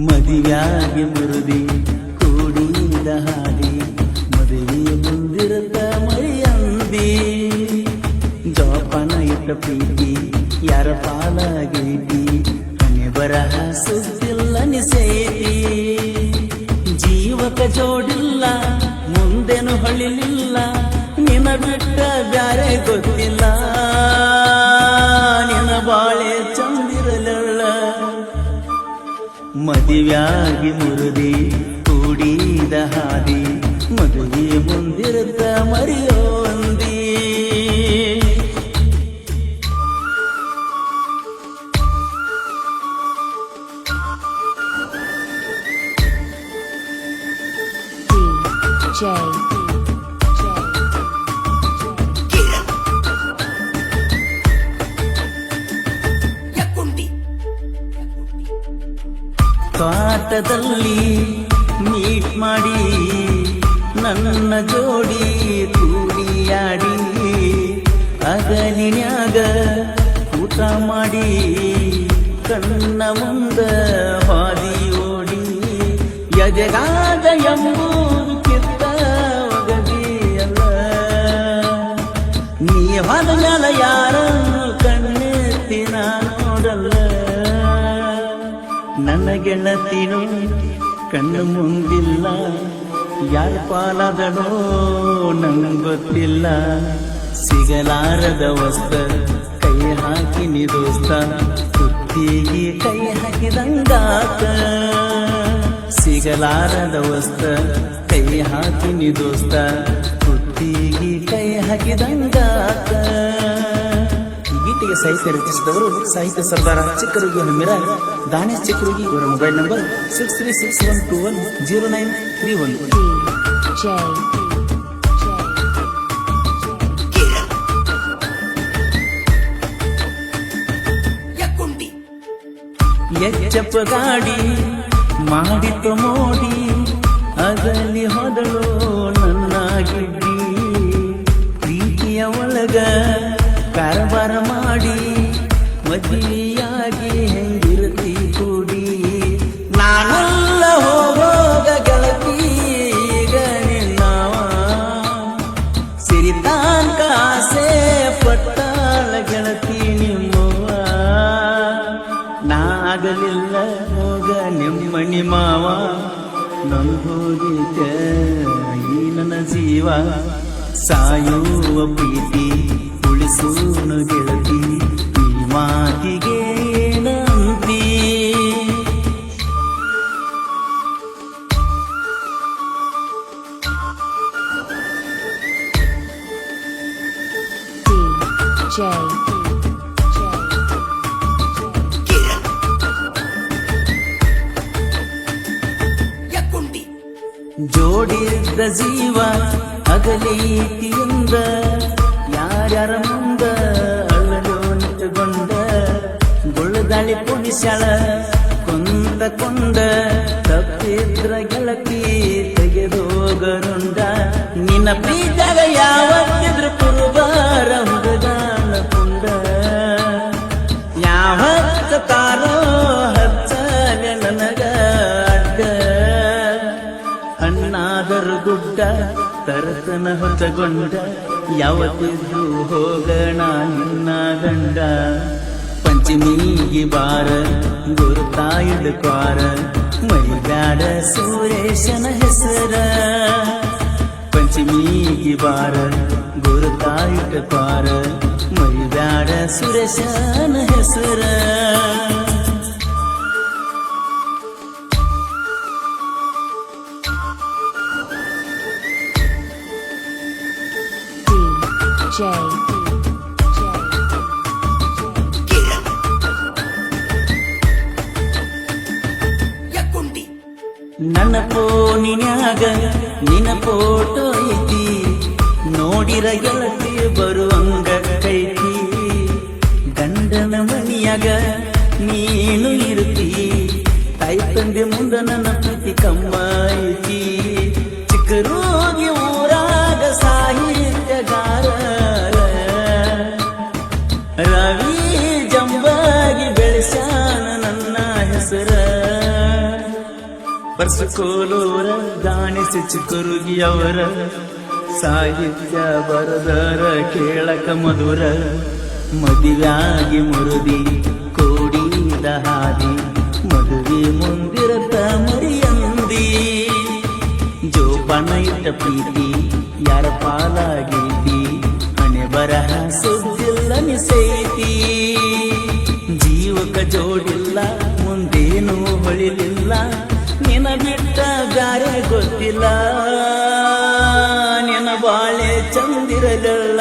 ಮದಿಯಾಗಿ ಮುರುದಿ ಕೂಡಿದ ಹಾದಿ ಮದುವೆಯ ಮುಂದಿರುತ್ತ ಮರಿಯಂದಿ ಜೋಪಾನ ಇಟ್ಟ ಪ್ರೀತಿ ಯಾರ ಪಾಲಾಗೈತಿ ಹಣೆ ಬರಹ ಸುದ್ದಿಲ್ಲ ನಿಸೇತಿ ಜೀವಕ ಜೋಡಿಲ್ಲ ಮುಂದೆನು ಹೊಳಿಲಿಲ್ಲ ನಿನ ಬಿಟ್ಟ ಬ್ಯಾರೆ ಗೊತ್ತಿಲ್ಲ ನಿನ ಬಾಳೆ ಚಂದಿರಲಲ್ಲ ಮದುವೆಯಾಗಿ ಮುರುದಿ ಕೂಡಿದ ಹಾದಿ ಮದುವೆ ಮುಂದಿರುತ್ತ ಮರಿಯೋಂದಿ ತೋಟದಲ್ಲಿ ಮೀಟ್ ಮಾಡಿ ನನ್ನ ಜೋಡಿ ಕೂಡಿಯಾಡಿ ಅಗಲಿನ್ಯಾಗ ಊಟ ಮಾಡಿ ಕಣ್ಣ ಮುಂದ ಹಾದಿ ಓಡಿ ಎದೆಗಾದ ಎಂಬುದು ಕಿತ್ತ ಒಗದಿಯಲ್ಲ ನೀ ಹೋದ ಮ್ಯಾಲ ಯಾರ ಕಣ್ಣೆತ್ತಿ ನೋಡಲ್ಲ ನನ್ನ ಗೆಳತಿನು ಕಣ್ಣು ಮುಂದಿಲ್ಲ ಯಾರ ಪಾಲಾದನೋ ನಂಗೆ ಗೊತ್ತಿಲ್ಲ ಸಿಗಲಾರದ ವಸ್ತ ಕೈ ಹಾಕಿನಿ ದೋಸ್ತ ಕುತ್ತಿಗೆ ಕೈ ಹಾಕಿದಂಗಾತ ಸಿಗಲಾರದ ವಸ್ತ ಕೈ ಹಾಕಿನಿ ದೋಸ್ತ ಕುತ್ತಿಗೆ ಕೈ ಹಾಕಿದಂಗಾತ ಗೀತೆಗೆ ಸಾಹಿತ್ಯ ರಚಿಸಿದವರು ಸಾಹಿತ್ಯ ಸರ್ದಾರ ಚಿಕ್ಕರುಗಿ ಹಮ್ಮಿರ ದಾನೇಶ್ ಚಿಕ್ಕರುಗಿ ಇವರ ಮೊಬೈಲ್ ನಂಬರ್ 6361210931. ಎಚ್ಚಪ್ಪ ಗಾಡಿ ಮಾಡಿತು ಮೋಡಿ ಅಗಲಿ ಹೊದಳು ನನ್ನ ಗಿಡ್ಡಿ ಪ್ರೀತಿಯ ಒಳಗ ಕಾರವಾರ ಮಾಡಿ ಮದುವೆಯಾಗಿ ಹೆಂಗಿರುತ್ತಿ ಕೂಡಿ ನಾನೆಲ್ಲ ಹೋಗೋಗ ಗೆಳತಿ ಈಗ ನಿನ್ನವ ಸಿರಿತಾನ್ ಕಾಸೆ ಪಟ್ಟಾಳ ಗೆಳತಿ ನಿಮ್ಮವ್ವ ನಾಗಲಿಲ್ಲ ಹೋಗ ನಿಮ್ಮಣಿ ಮಾವ ನಂಬೋದಿತ ಈ ನನ್ನ ಜೀವ ಸಾಯುವ ಪ್ರೀತಿ ಉಳಿಸೂನು ಗೆಳತಿ ಈ ಮಾತಿಗೆ ನಂಬಿ ಜೋಡಿದ್ದ ಜೀವ ಅಗಲೀತಿಯಿಂದ ಯಾರ್ಯಾರ ಮುಂದ ಅಳ್ಳಲು ನಿಂತುಕೊಂಡ ಗುಳ್ದಾಳಿ ಪುಣಿಸ್ಯಾಳ ಕೊಂದ ತಪ್ಪಿದ್ರ ಗೆಳತಿ ತೆಗೆದೋಗರುಂಡ ನಿನ್ನ ಪ್ರೀತಾಗ ಯಾವತ್ತಿದ್ರು ಕುರುಬಾರ ಹುಡುಗಾನ ಕುಂಡ ಯಾವತ್ತ ತಾರೋ ಹಚ್ಚಲೆ ನನಗ ಅಡ್ಡ ಅಣ್ಣಾದರು ಗುಡ್ಡ ತರತನ ಹೊತ್ತಗೊಂಡ ಯಾವತ್ತಿದ್ದು ಹೋಗಣ ನಿನ್ನ ಗಂಡ ಪಂಚಮಿಗೆ ಬಾರ ಗುರುತಾಯಿದ ಕ್ವಾರ ಮೈಗಾಡ ಸುರೇಶನ ಹೆಸರ ಪಂಚಮಿಗೆ ಬಾರ ಗುರುತಾಯಿದ ಕ್ವಾರ ಮೈಗಾಡ ಸುರೇಶನ ಹೆಸರ ನನ್ನ ಫೋನಿನ್ಯಾಗ ನಿನ್ನ ಫೋಟೋ ಐತಿ ನೋಡಿರ ಗೆಳತಿ ಬರುವಂಗ ಕೈತಿ ಗಂಡನ ಮನಿಯಾಗ ನೀನು ಇರುತ್ತಿ ಟೈಪ್ ತಂದೆ ಮುಂದ ನನ್ನ ಪ್ರೀತಿ ಕಮ್ಮ ಐತಿ ಚಿಕ್ಕರೋಗಿ ಊರಾಗ ಸಾಹಿತ್ಯಗಾರ ರವಿ ಜಂಬಾಗಿ ಬೆಳೆಸಾನ ನನ್ನ ಹೆಸರ ಪರ್ಸಕೋಲೂರ ದಾಣಿಸಿ ಚಿಕ್ಕರುಗಿಯವರ ಸಾಹಿತ್ಯ ಬರದರ ಕೇಳಕ ಮಧುರ ಮದುವೆಯಾಗಿ ಮುರುದಿ ಕೋಡಿದ ಹಾದಿ ಮದುವೆ ಮುಂದಿರತ ಮರಿಯಂದಿ ಜೋಪಾನ ಇಟ್ಟ ಪ್ರೀತಿ ಯಾರ ಪಾಲಾಗೈತಿ ಹಣೆ ಬರಹ ಸುದ್ದಿಲ್ಲ ನಿಸೈತಿ ಜೀವಕ ಜೋಡಿಲ್ಲ ಮುಂದೇನು ಹೊಳಿಲಿಲ್ಲ ನಿನ ಬಿಟ್ಟ ಬ್ಯಾರೆ ಗೊತ್ತಿಲ್ಲ ನಿನ ಬಾಳೆ ಚಂದಿರಲಿಲ್ಲ